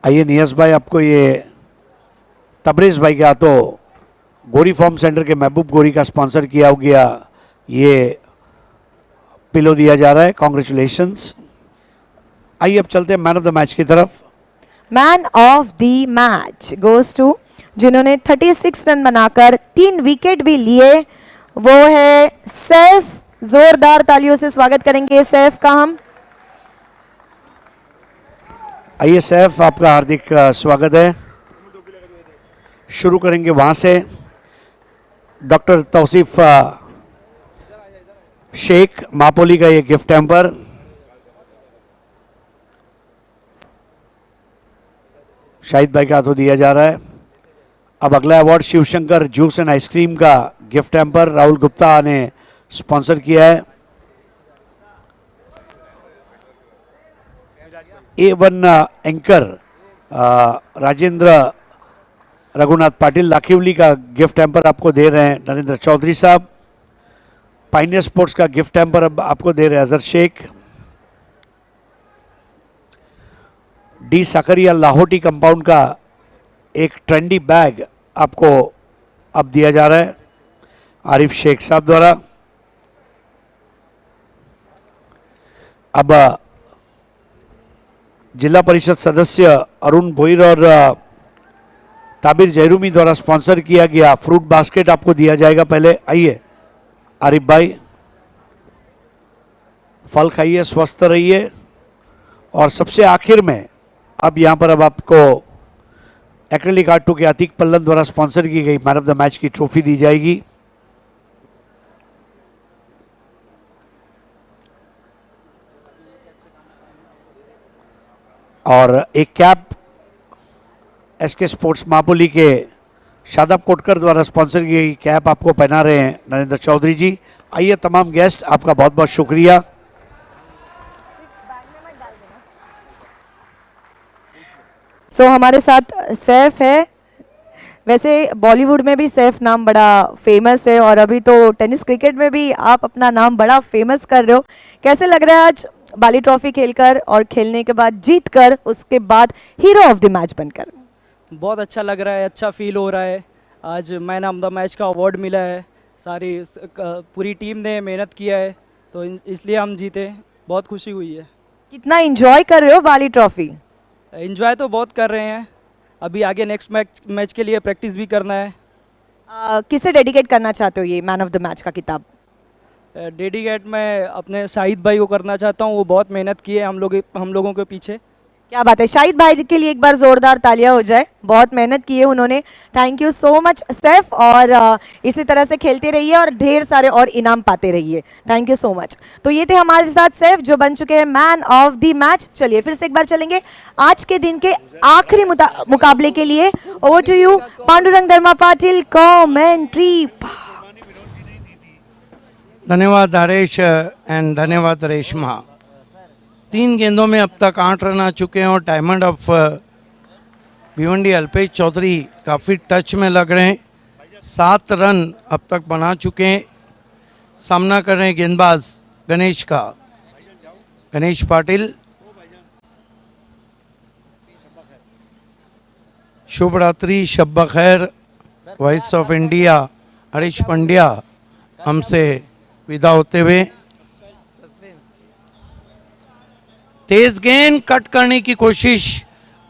आइए नियाज भाई, आपको ये तबरेज भाई के हाथों गोरी फॉर्म सेंटर के महबूब गोरी का स्पॉन्सर किया गया ये पिलो दिया जा रहा है। कॉन्ग्रेचुलेशंस। आइए अब चलते हैं मैन ऑफ द मैच की तरफ। Man of the match goes to जिन्होंने 36 रन बनाकर 3 विकेट भी लिए, वो है सैफ। जोरदार तालियों से स्वागत करेंगे सैफ का हम। आइए सैफ, आपका हार्दिक स्वागत है। शुरू करेंगे वहां से। डॉक्टर तौसीफ शेख मापोली का ये गिफ्ट हैम्पर। शाहिद भाई का हाथों दिया जा रहा है। अब अगला award Shivshankar juice and ice cream का गिफ्ट हैम्पर राहुल गुप्ता ने स्पॉन्सर किया है। A1 एंकर राजेंद्र रघुनाथ पाटिल लाखिवली का गिफ्ट हैम्पर आपको दे रहे हैं नरेंद्र चौधरी साहब। पाइनियर स्पोर्ट्स का गिफ्ट हैम्पर अब आपको दे रहे हैं अजहर शेख। डी साकरिया लाहौटी कंपाउंड का एक ट्रेंडी बैग आपको अब दिया जा रहा है आरिफ शेख साहब द्वारा। अब जिला परिषद सदस्य अरुण भोईर और ताबिर जहरूमी द्वारा स्पॉन्सर किया गया फ्रूट बास्केट आपको दिया जाएगा। पहले आइए आरिफ भाई, फल खाइए, स्वस्थ रहिए। और सबसे आखिर में अब यहां पर अब आपको एक्रेलिक आर्ट के अतीक पल्लन द्वारा स्पॉन्सर की गई मैन ऑफ द मैच की ट्रॉफी दी जाएगी। और एक कैप एसके स्पोर्ट्स मापोली के शादाब कोटकर द्वारा स्पॉन्सर की गई कैप आपको पहना रहे हैं नरेंद्र चौधरी जी। आइए तमाम गेस्ट, आपका बहुत बहुत शुक्रिया। हमारे साथ सैफ है। वैसे बॉलीवुड में भी सैफ नाम बड़ा फेमस है और अभी तो टेनिस क्रिकेट में भी आप अपना नाम बड़ा फेमस कर रहे हो। कैसे लग रहा है आज बाली ट्रॉफी खेलकर और खेलने के बाद जीतकर उसके बाद हीरो ऑफ द मैच बनकर? बहुत अच्छा लग रहा है, अच्छा फील हो रहा है। आज मैन ऑफ द मैच का अवार्ड मिला है, सारी पूरी टीम ने मेहनत किया है तो इसलिए हम जीते, बहुत खुशी हुई है। कितना एंजॉय कर रहे हो बाली ट्रॉफी? एंजॉय तो बहुत कर रहे हैं, अभी आगे नेक्स्ट मैच के लिए प्रैक्टिस भी करना है। किसे डेडिकेट करना चाहते हो ये मैन ऑफ द मैच का किताब? डेडिकेट मैं अपने शाहिद भाई को करना चाहता हूँ, वो बहुत मेहनत की है हम लोगों के पीछे। क्या बात है, शाहिद भाई के लिए एक बार जोरदार तालियां हो जाए, बहुत मेहनत की है उन्होंने। Thank you so much Saif, और इसी तरह से खेलते रहिए और ढेर सारे और इनाम पाते रहिए। Thank you so much. तो ये थे हमारे साथ सैफ जो बन चुके हैं मैन ऑफ द मैच। चलिए फिर से एक बार चलेंगे आज के दिन के आखिरी मुकाबले के लिए। Over to you Pandurang Dharma Patil, commentary. धन्यवाद हरेश एंड धन्यवाद रेशमा। 3 गेंदों में अब तक 8 रन आ चुके हैं और डायमंड ऑफ भिवंडी अल्पेश चौधरी काफ़ी टच में लग रहे हैं। 7 रन अब तक बना चुके हैं। सामना कर रहे हैं गेंदबाज गणेश का, गणेश पाटिल। शुभ रात्रि, शब बखैर। Voice of India Harish Pandya हमसे विदा होते हुए। तेज गेंद कट करने की कोशिश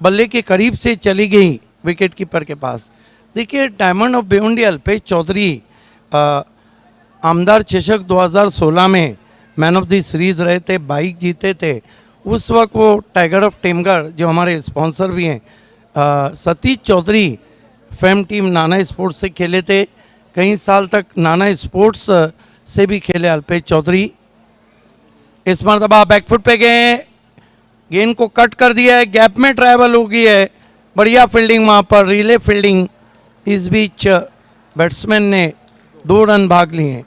बल्ले के करीब से चली गई विकेट कीपर के पास। देखिए डायमंड ऑफ भिवंडी अल्पेश चौधरी आमदार चषक 2016 में मैन ऑफ द सीरीज रहे थे, बाइक जीते थे। उस वक्त वो टाइगर ऑफ टेमगढ़ जो हमारे स्पॉन्सर भी हैं सतीश चौधरी फेम टीम नाना स्पोर्ट्स से खेले थे। कई साल तक नाना स्पोर्ट्स से भी खेले अल्पेश चौधरी। इस मरतबा बैकफुट पे गए, गेंद को कट कर दिया है, गैप में ट्रैवल हो गई है। बढ़िया फील्डिंग वहाँ पर, रिले फील्डिंग। इस बीच बैट्समैन ने 2 रन भाग लिए।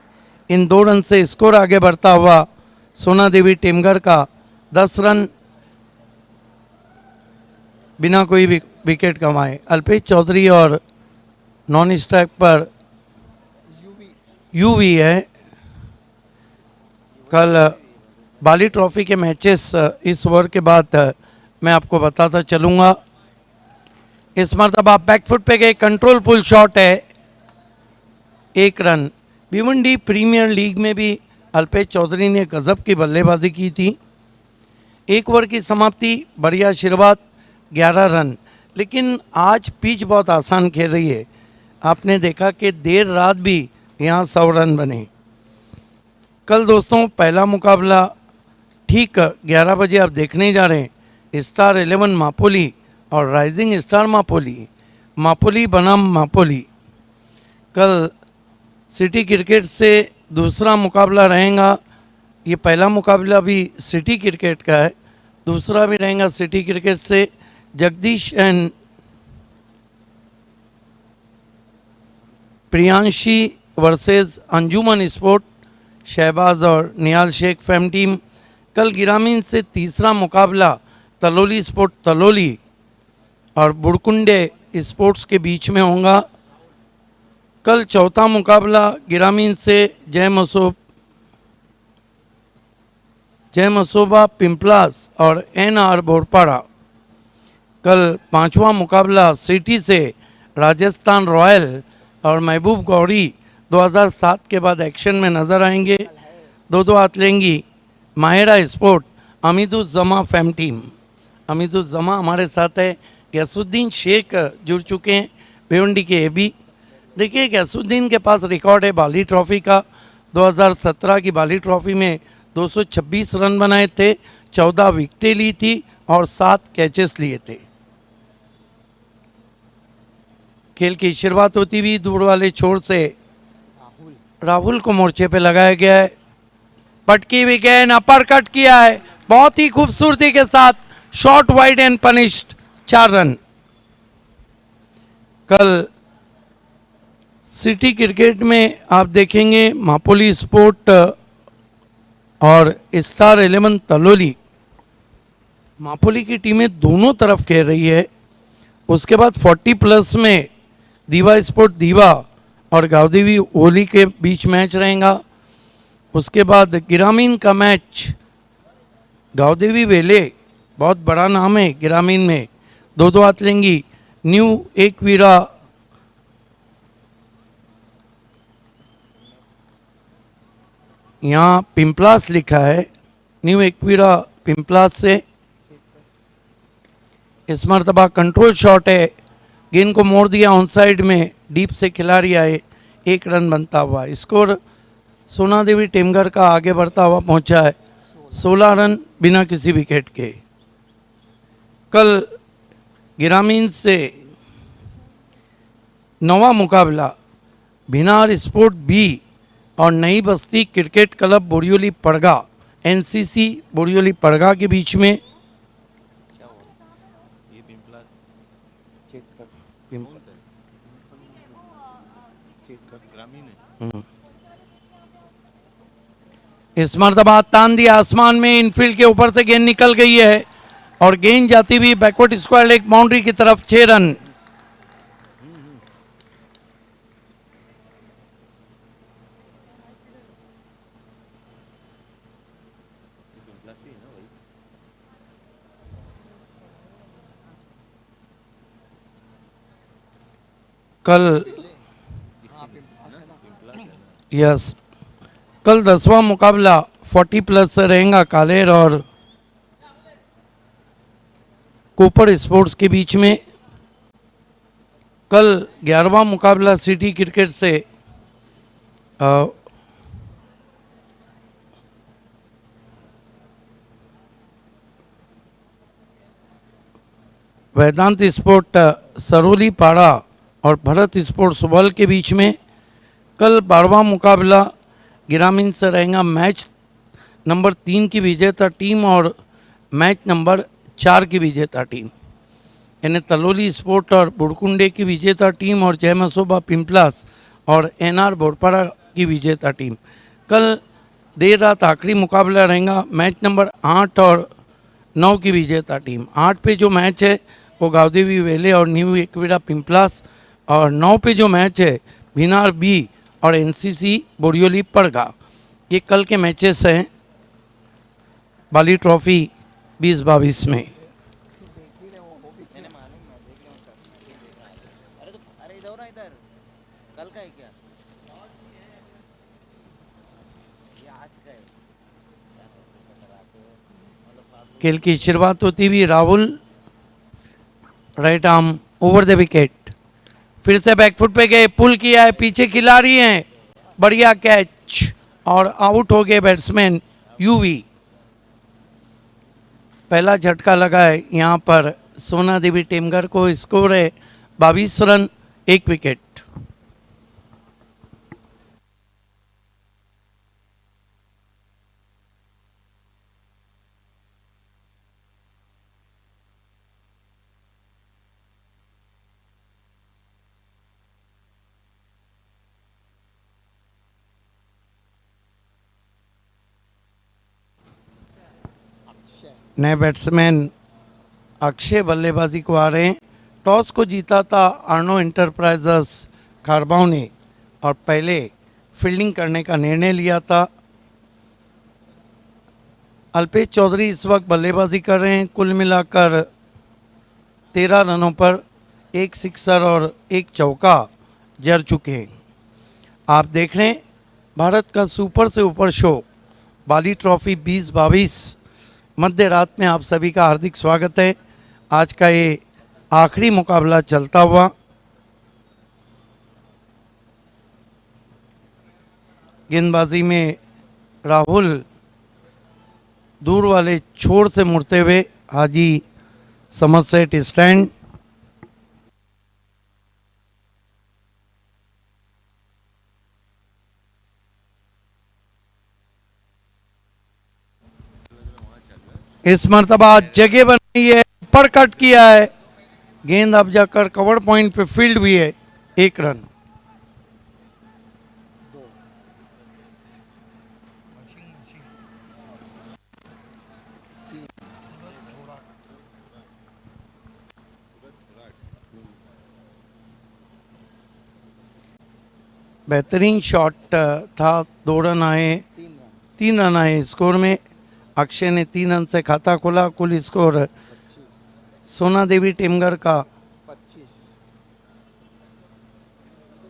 इन 2 रन से स्कोर आगे बढ़ता हुआ सोना देवी टेमगढ़ का 10 रन बिना कोई विकेट कमाए। अल्पेश चौधरी और नॉन स्ट्राइक पर यूवी है। कल बाली ट्रॉफी के मैचेस इस ओवर के बाद मैं आपको बताता चलूँगा। इस मरतबा बैकफुट पे गए, कंट्रोल पुल शॉट है, 1 रन। भिवंडी प्रीमियर लीग में भी अल्पेश चौधरी ने गजब की बल्लेबाजी की थी। 1 ओवर की समाप्ति, बढ़िया शुरुआत, 11 रन। लेकिन आज पिच बहुत आसान खेल रही है। आपने देखा कि देर रात भी यहाँ 100 रन बने। कल दोस्तों पहला मुकाबला ठीक 11 बजे आप देखने जा रहे हैं, स्टार 11 मापोली और राइजिंग स्टार मापोली, मापोली बनाम मापोली। कल सिटी क्रिकेट से दूसरा मुकाबला रहेगा। ये पहला मुकाबला भी सिटी क्रिकेट का है, दूसरा भी रहेगा सिटी क्रिकेट से Jagdish and Priyanshi versus Anjuman sport, Shahbaz और निहाल शेख फेम टीम। कल ग्रामीण से तीसरा मुकाबला तलोली स्पोर्ट तलोली और बुड़कुंडे स्पोर्ट्स के बीच में होगा। कल चौथा मुकाबला ग्रामीण से जय मसोबा पिंपलास और NR बोरपाड़ा। कल पांचवा मुकाबला सिटी से राजस्थान रॉयल और महबूब गौरी 2007 के बाद एक्शन में नज़र आएंगे। 2-2 हाथ लेंगी माहिरा स्पोर्ट अमीदुज़्ज़मा फेम टीम। अमीदुज़्ज़मा हमारे साथ है, गैसुद्दीन शेख जुड़ चुके हैं भिवंडी के AB। देखिए गैसुद्दीन के पास रिकॉर्ड है बाली ट्रॉफी का। 2017 की बाली ट्रॉफी में 226 रन बनाए थे, 14 विकेटें ली थी और 7 कैचेस लिए थे। खेल की शुरुआत होती हुई दूर वाले छोर से राहुल को मोर्चे पे लगाया गया है। पटकी विकेट, अपर कट किया है, बहुत ही खूबसूरती के साथ, shot wide and punished, 4 run. कल सिटी क्रिकेट में आप देखेंगे मापोली स्पोर्ट और स्टार 11 तलोली, मापोली की टीमें दोनों तरफ खेल रही है। उसके बाद 40+ में दीवा स्पोर्ट दीवा और गावदेवी ओली के बीच मैच रहेगा। उसके बाद ग्रामीण का मैच गावदेवी वेले, बहुत बड़ा नाम है ग्रामीण में, 2-2 हाथ लेंगी न्यू एकवीरा यहाँ पिंपलास लिखा है, न्यू एकवीरा पिंपलास से। इस मरतबा कंट्रोल शॉट है, गेंद को मोड़ दिया ऑन साइड में, डीप से खिलाड़ी आए, 1 रन बनता हुआ। स्कोर सोना देवी टेमगर का आगे बढ़ता हुआ पहुंचा है, 16 रन बिना किसी विकेट के। कल ग्रामीण से नवा मुकाबला भिनार स्पोर्ट B और नई बस्ती क्रिकेट क्लब बोरियोली पड़गा NCC बोरियोली पड़गा के बीच में। इस मरतबा तान दिया आसमान में, इनफील्ड के ऊपर से गेंद निकल गई है और गेंद जाती हुई बैकवर्ड स्क्वायर लेग बाउंड्री की तरफ, 6 रन। कल कल 10वां मुकाबला 40+ से रहेगा कालेर और कोपर स्पोर्ट्स के बीच में। कल 11वां मुकाबला सिटी क्रिकेट से वेदांत स्पोर्ट सरोली पाड़ा और भरत स्पोर्ट्स सुबल के बीच में। कल 12वां मुकाबला ग्रामीण से रहेगा मैच नंबर 3 की विजेता टीम और मैच नंबर 4 की विजेता टीम, यानी तलोली स्पोर्ट और बुड़कुंडे की विजेता टीम और जय मसोबा पिंपलास और NR बोरपाड़ा की विजेता टीम। कल देर रात आखिरी मुकाबला रहेगा मैच नंबर 8 और 9 की विजेता टीम। 8 पे जो मैच है वो गावदेवी वेले और न्यू एकवीरा पिंपलास, और 9 पे जो मैच है भिनार B और NCC बोरियोली पड़गा। ये कल के मैचेस हैं बाली ट्रॉफी 2022 में। खेल की शुरुआत होती हुई Rahul right arm over the wicket, फिर से बैकफुट पे गए, पुल किया है, पीछे खिलाड़ी हैं, बढ़िया कैच और आउट हो गए बैट्समैन यूवी। पहला झटका लगा है यहाँ पर सोना देवी टेमगर को। स्कोर है 22 रन 1 विकेट। नए बैट्समैन अक्षय बल्लेबाजी को आ रहे हैं। टॉस को जीता था आर्नो इंटरप्राइजेस खारबाव ने और पहले फील्डिंग करने का निर्णय लिया था। अल्पेश चौधरी इस वक्त बल्लेबाजी कर रहे हैं। कुल मिलाकर 13 रनों पर 1 सिक्सर और 1 चौका जड़ चुके हैं। आप देख रहे हैं भारत का सुपर से ऊपर शो बाली ट्रॉफी 2022। मध्य रात में आप सभी का हार्दिक स्वागत है। आज का ये आखिरी मुकाबला चलता हुआ। गेंदबाजी में राहुल दूर वाले छोर से मुड़ते हुए हाजी समरसेट स्टैंड। इस मर्तबा जगह बनाई है, ऊपर कट किया है, गेंद अब जाकर कवर पॉइंट पे फील्ड हुई है। 1 रन। बेहतरीन शॉट था। 2 रन आए, 3 रन आए स्कोर में। अक्षय ने 3 रन से खाता खोला। कुल स्कोर सोना देवी टेमगर का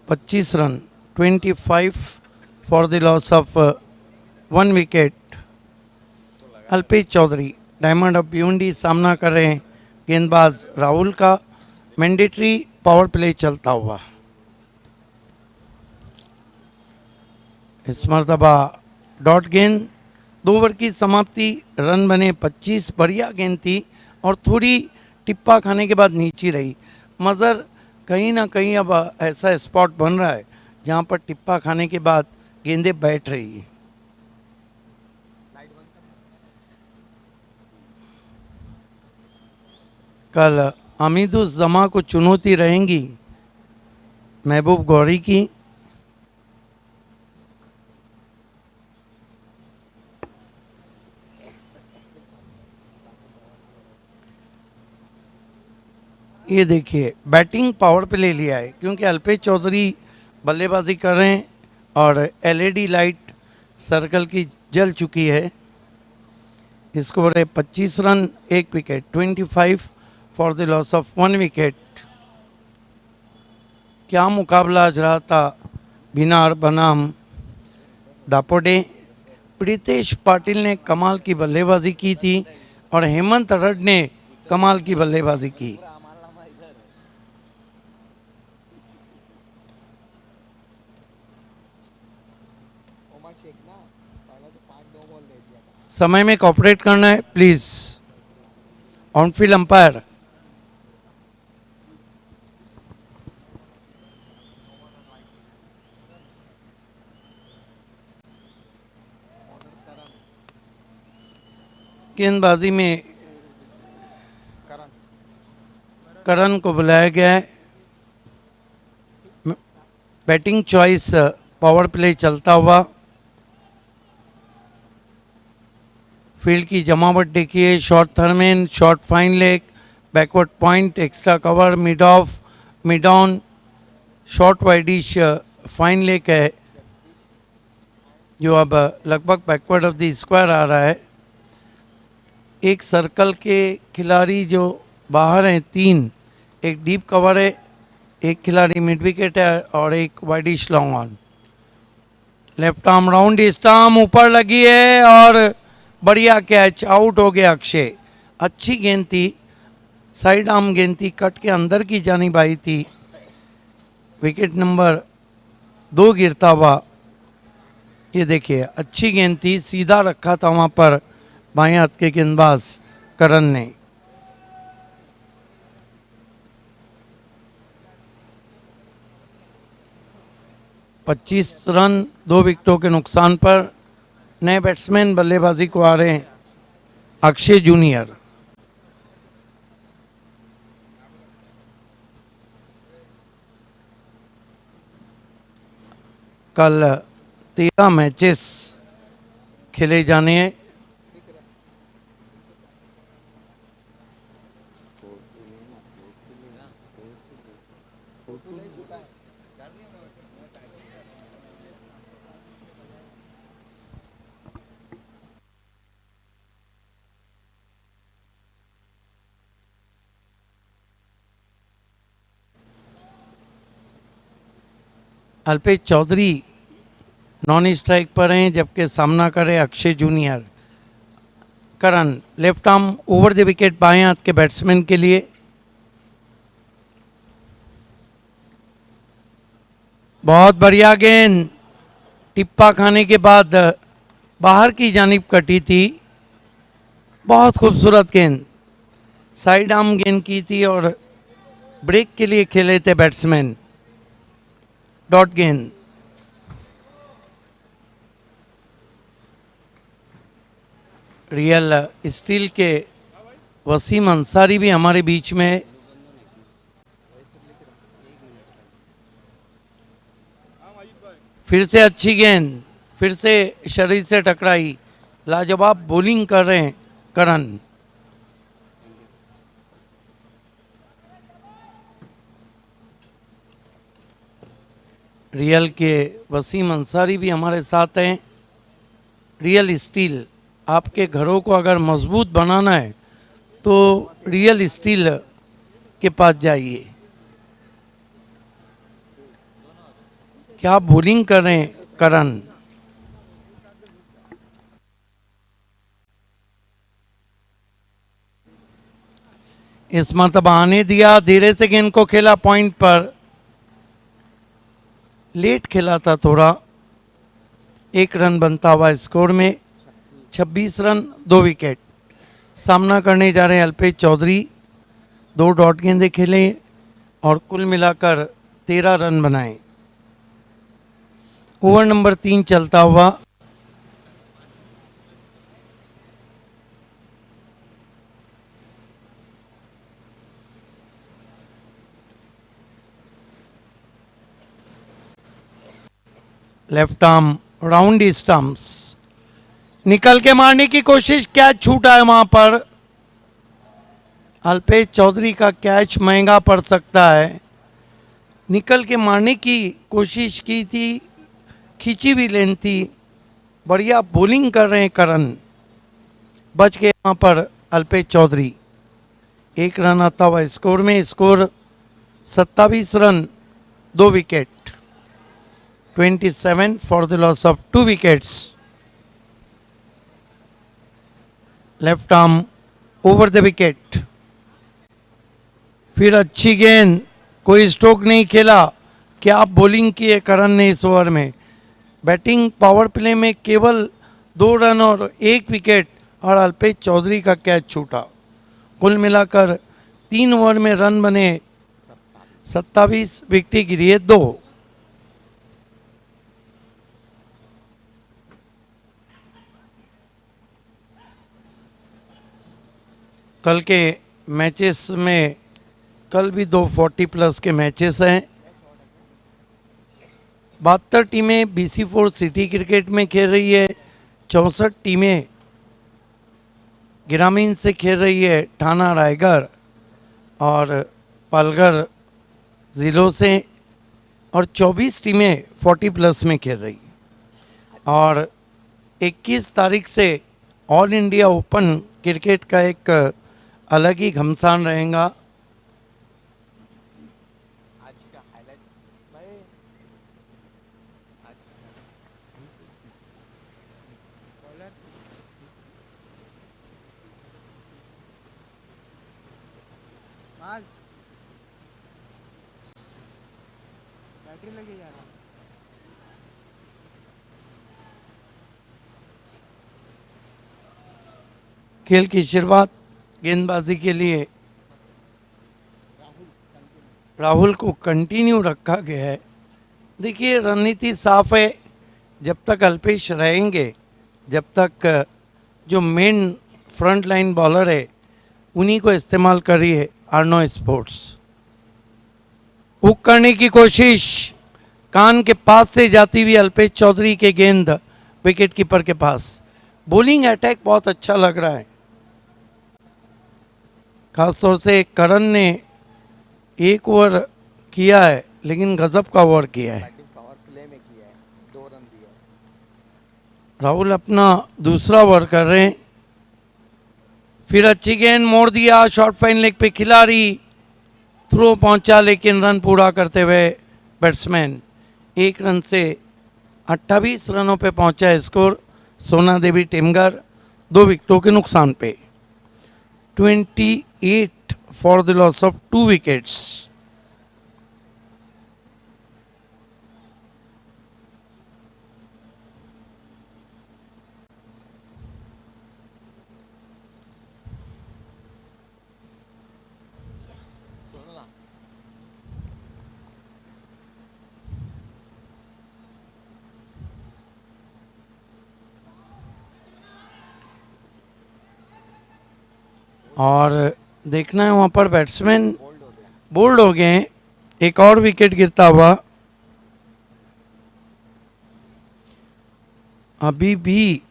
25 run 25 for the loss of 1 wicket. Alpesh Chaudhary diamond of Bhiwandi सामना कर रहे हैं गेंदबाज राहुल का। मैंडेटरी पावर प्ले चलता हुआ। इस मर्तबा डॉट गेंद। 2 ओवर की समाप्ति, रन बने 25। बढ़िया गेंद थी और थोड़ी टिप्पा खाने के बाद नीचे रही। मगर कहीं ना कहीं अब ऐसा स्पॉट बन रहा है जहां पर टिप्पा खाने के बाद गेंदें बैठ रही है। कल हमीदुस जमा को चुनौती रहेंगी महबूब गौरी की। ये देखिए बैटिंग पावर पे ले लिया है क्योंकि अल्पेश चौधरी बल्लेबाजी कर रहे हैं और एलईडी लाइट सर्कल की जल चुकी है। स्कोर है 25 run 1 wicket. 25 for the loss of 1 wicket. क्या मुकाबला आज रहा था बिनार बनाम दापोडे। प्रीतेश पाटिल ने कमाल की बल्लेबाजी की थी और हेमंत रड ने कमाल की बल्लेबाजी की। समय में कॉपरेट करना है प्लीज। ऑनफील्ड अंपायर गेंदबाजी में करण को बुलाया गया है। बैटिंग चॉइस पावर प्ले चलता हुआ। फील्ड की जमावट देखिए। Short third man, short fine leg, backward point, extra cover, mid off, mid on, short wideish fine leg है जो अब लगभग बैकवर्ड ऑफ द स्क्वायर आ रहा है। एक सर्कल के खिलाड़ी जो बाहर हैं 3, एक डीप कवर है, एक खिलाड़ी मिड विकेट है और एक widish long on. Left arm round stump ऊपर लगी है और बढ़िया कैच, आउट हो गया अक्षय। अच्छी गेंद थी, साइड आर्म गेंद थी, कट के अंदर की जानिब आई थी। विकेट नंबर 2 गिरता हुआ, ये देखिए अच्छी गेंद थी, सीधा रखा था वहाँ पर बाएं हाथ के गेंदबाज करण ने। पच्चीस रन 2 विकेटों के नुकसान पर नए बैट्समैन बल्लेबाजी को आ रहे हैं, अक्षय जूनियर। कल 13 मैचेस खेले जाने हैं। अल्पेश चौधरी नॉन स्ट्राइक पर हैं, जबकि सामना करे Akshay junior. Karan left arm over the wicket बाएं हाथ के बैट्समैन के लिए। बहुत बढ़िया गेंद, टिप्पा खाने के बाद बाहर की जानिब कटी थी। बहुत खूबसूरत गेंद, साइड आर्म गेंद की थी और ब्रेक के लिए खेले थे बैट्समैन। डॉट गेंद, रियल स्टील के वसीम अंसारी भी हमारे बीच में। फिर से अच्छी गेंद, फिर से शरीर से टकराई। लाजवाब बॉलिंग कर रहे हैं करण। रियल के वसीम अंसारी भी हमारे साथ हैं। रियल स्टील, आपके घरों को अगर मजबूत बनाना है तो रियल स्टील के पास जाइए। क्या बॉलिंग कर रहे हैं करण। इस मरतबा आने दिया, धीरे से गेंद को खेला पॉइंट पर। लेट खेला था थोड़ा। 1 रन बनता हुआ स्कोर में 26 रन 2 विकेट। सामना करने जा रहे हैं अल्पेश चौधरी। 2 डॉट गेंदें खेले और कुल मिलाकर 13 रन बनाए। ओवर नंबर 3 चलता हुआ। लेफ्ट आर्म राउंड स्टंप्स, निकल के मारने की कोशिश, कैच छूटा है वहां पर। अल्पेश चौधरी का कैच महंगा पड़ सकता है। निकल के मारने की कोशिश की थी, खींची भी लेन थी। बढ़िया बॉलिंग कर रहे हैं करण। बच गए वहां पर अल्पेश चौधरी। 1 रन आता हुआ स्कोर में। Score 27 run 2 wicket. 27 for the loss of 2 wickets. Left arm over the wicket. फिर अच्छी गेंद, कोई स्ट्रोक नहीं खेला। क्या बॉलिंग की है करण ने इस ओवर में। बैटिंग पावर प्ले में केवल 2 रन और 1 विकेट और अल्पेश चौधरी का कैच छूटा। कुल मिलाकर 3 ओवर में रन बने 27, विकेट गिरी है 2। कल के मैचेस में, कल भी 2 40+ के मैचेस हैं। 72 टीमें BC4 सिटी क्रिकेट में खेल रही है। 64 टीमें ग्रामीण से खेल रही है, ठाना, रायगढ़ और पालघर ज़िलों से। और 24 टीमें 40+ में खेल रही है। और 21 तारीख से ऑल इंडिया ओपन क्रिकेट का एक अलग ही घमसान रहेगा। खेल की शुरुआत गेंदबाजी के लिए राहुल को कंटिन्यू रखा गया है। देखिए रणनीति साफ है, जब तक अल्पेश रहेंगे, जब तक जो मेन फ्रंट लाइन बॉलर है उन्हीं को इस्तेमाल करिए। आर्नो स्पोर्ट्स हुक करने की कोशिश, कान के पास से जाती हुई अल्पेश चौधरी के गेंद विकेट कीपर के पास। बॉलिंग अटैक बहुत अच्छा लग रहा है, खासतौर से करण ने एक ओवर किया है लेकिन गजब का ओवर किया है। राहुल अपना दूसरा ओवर कर रहे हैं। फिर अच्छी गेंद मोड़ दिया, शॉर्ट फाइन लेग पे खिलाड़ी, थ्रो पहुंचा लेकिन रन पूरा करते हुए बैट्समैन 1 रन से 28 रनों पे पहुंचा है स्कोर। सोना देवी टेमगर 2 विकेटों के नुकसान पे, 28 for the loss of 2 wickets. और देखना है वहाँ पर बैट्समैन बोल्ड हो गए हैं। एक और विकेट गिरता हुआ। अभी भी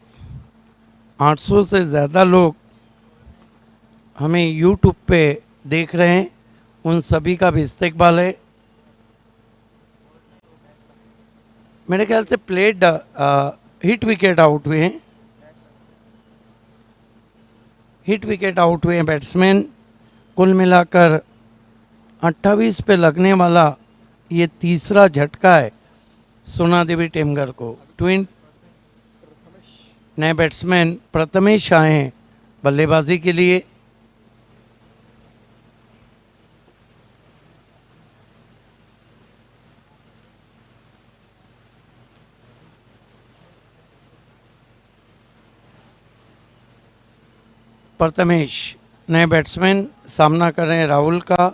800 से ज़्यादा लोग हमें YouTube पे देख रहे हैं, उन सभी का भी इस्तकबाल है। मेरे ख्याल से प्लेड हिट विकेट आउट हुए हैं, हिट विकेट आउट हुए हैं बैट्समैन। कुल मिलाकर 28 पे लगने वाला ये तीसरा झटका है सोना देवी टेमगर को। नए बैट्समैन प्रथमेश आए हैं बल्लेबाजी के लिए। प्रथमेश नए बैट्समैन सामना कर रहे हैं राहुल का।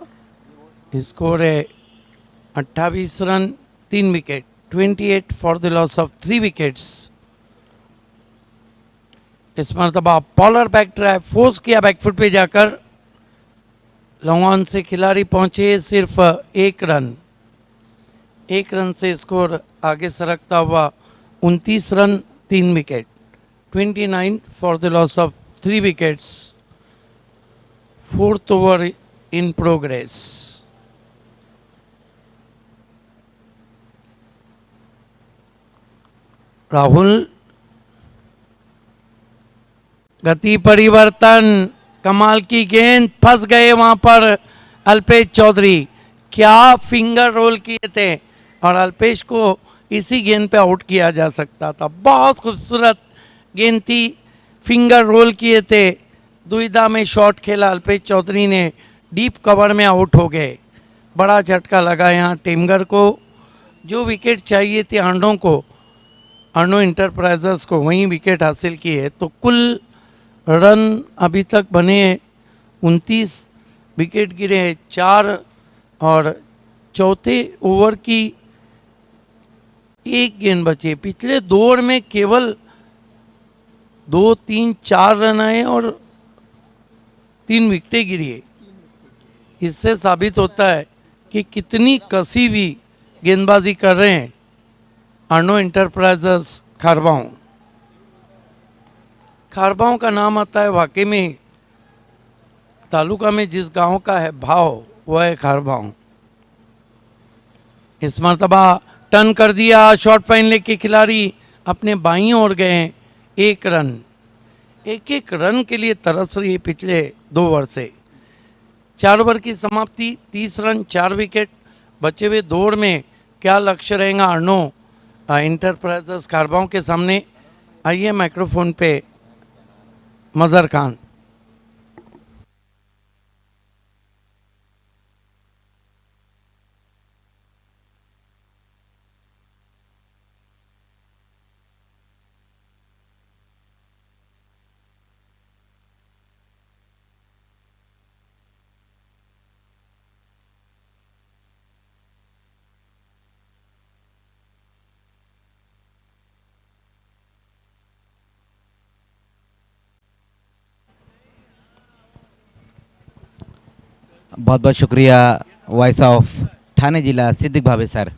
स्कोर है 28 run 3 wicket, 28 for the loss of 3 wickets. इस मरतबा बॉलर बैक ड्राइव फोर्स किया बैकफुट पे जाकर, लॉन्ग ऑन से खिलाड़ी पहुंचे सिर्फ 1 रन। 1 रन से स्कोर आगे सरकता हुआ 29 run 3 wicket, 29 for the loss of 3 wickets. 4th over in progress. Rahul गति परिवर्तन, कमाल की गेंद, फंस गए वहां पर अल्पेश चौधरी। क्या फिंगर रोल किए थे और अल्पेश को इसी गेंद पे आउट किया जा सकता था। बहुत खूबसूरत गेंद थी, फिंगर रोल किए थे, दुविधा में शॉट खेला अल्पेश चौधरी ने, डीप कवर में आउट हो गए। बड़ा झटका लगा यहाँ टेमगर को। जो विकेट चाहिए थी आर्नो को, आर्नो इंटरप्राइजेस को, वहीं विकेट हासिल की है। तो कुल रन अभी तक बने 29, विकेट गिरे हैं 4 और चौथे ओवर की 1 गेंद बची। पिछले 2 ओवर में केवल 2, 3, 4 रन आए और 3 विकेटें गिरी है। इससे साबित होता है कि कितनी कसी हुई गेंदबाजी कर रहे हैं आर्नो इंटरप्राइजेस खारबाऊ। खारबाऊ का नाम आता है, वाकई में तालुका में जिस गांव का है भाव वह है खारबाऊ। इस मरतबा टर्न कर दिया, शॉर्ट फाइन लेग के खिलाड़ी अपने बाईं ओर गए हैं। 1 रन, 1 रन के लिए तरस रही है पिछले 2 ओवर से। 4 ओवर की समाप्ति, 30 रन 4 विकेट। बचे हुए 2 ओवर में क्या लक्ष्य रहेगा आर्नो इंटरप्राइजेस खारबाऊ के सामने, आइए माइक्रोफोन पे मज़हर खान। बहुत बहुत शुक्रिया वॉइस ऑफ ठाणे जिला सिद्दीक भावे सर।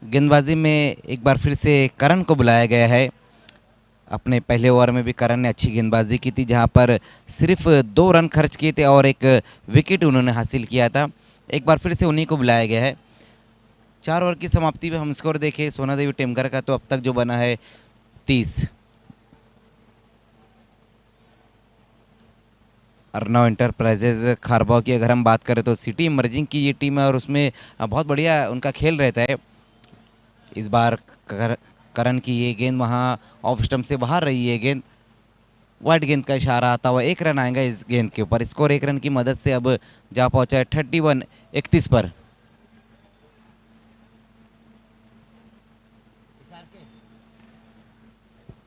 गेंदबाजी में एक बार फिर से करण को बुलाया गया है। अपने पहले ओवर में भी करण ने अच्छी गेंदबाजी की थी, जहां पर सिर्फ 2 रन खर्च किए थे और एक विकेट उन्होंने हासिल किया था। एक बार फिर से उन्हीं को बुलाया गया है। 4 ओवर की समाप्ति में हम स्कोर देखें सोना देवी टेमघर का, तो अब तक जो बना है 30। अर्नव इंटरप्राइजेज खारबाव की अगर हम बात करें तो सिटी इमर्जिंग की ये टीम है और उसमें बहुत बढ़िया उनका खेल रहता है। इस बार करण की ये गेंद वहाँ ऑफ स्टंप से बाहर रही है गेंद, वाइड गेंद का इशारा आता हुआ 1 रन आएगा इस गेंद के ऊपर। स्कोर 1 रन की मदद से अब जा पहुंचा है 31-31 पर।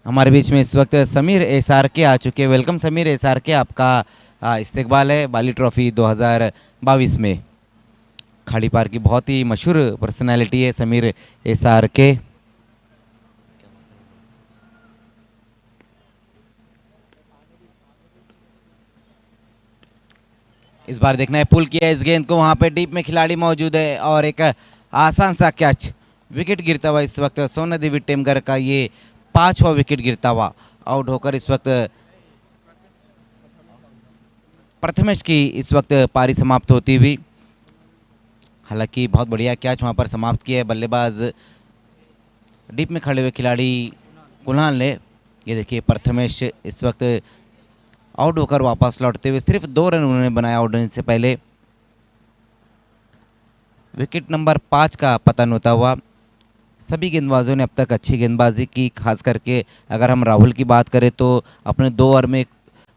हमारे बीच में इस वक्त समीर एसआर के आ चुके हैं। वेलकम समीर एसआर के, आपका इस्तेकबाल है बाली ट्रॉफी 2022 में। खाड़ी पार की बहुत ही मशहूर पर्सनालिटी है समीर एसआर के। इस बार देखना है पुल किया इस गेंद को, वहां पे डीप में खिलाड़ी मौजूद है और एक आसान सा कैच। विकेट गिरता हुआ इस वक्त सोना देवी टेमघर का ये 5वां विकेट गिरता हुआ। आउट होकर इस वक्त प्रथमेश की इस वक्त पारी समाप्त होती हुई। हालांकि बहुत बढ़िया कैच वहां पर समाप्त किया है बल्लेबाज डीप में खड़े हुए खिलाड़ी कुणाल ने। ये देखिए प्रथमेश इस वक्त आउट होकर वापस लौटते हुए सिर्फ 2 रन उन्होंने बनाया आउट होने से पहले। विकेट नंबर 5 का पतन होता हुआ। सभी गेंदबाजों ने अब तक अच्छी गेंदबाजी की, खास करके अगर हम राहुल की बात करें तो अपने 2 ओवर में